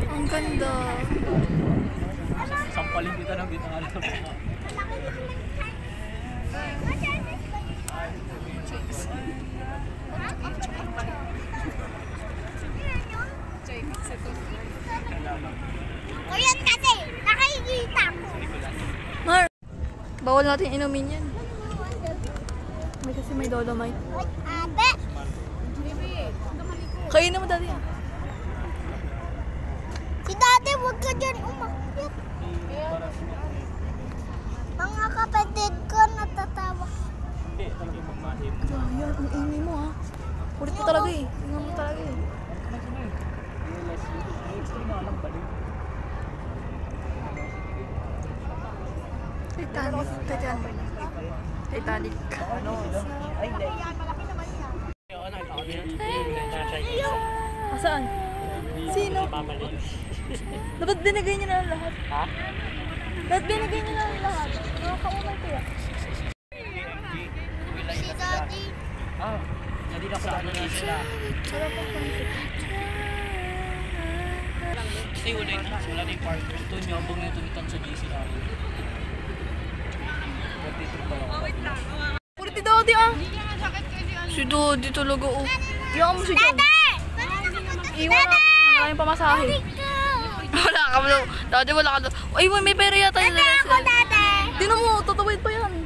Ang ganda. Sampalin kita ng bitang alam. Kuyan kasi, nakikita ko. Mar, bawal natin inumin yan. May kasi may dolomite. Ate! Kainin mo dati yan. Si Daddy, huwag ka dyan umakyat. Mga kapatid ko natatawa. Ayan, ang ingay mo ha. Kulit mo talaga eh. Ingay mo talaga eh. Titanic. Titanic. Titanic. Saan? Sino? Dapat binigay niyo na lahat. Ha? Dapat binigay niyo na lahat. Nakakaumay kaya. Si Daddy. Ah, hindi ka sa ano na sila. Kasi wala na yung partner. Ito niyo, abang nito nitan sa GCR. Kulit ni Dodi ah. Si Dodi talaga oh. Iyan mo si John. Iwan natin yan. Wala yung pamasahe. Wala ka mo. Dodi wala ka. Ay, may pera yata yun. Ate ako, Daddy. Tinan mo, tatawid pa yan.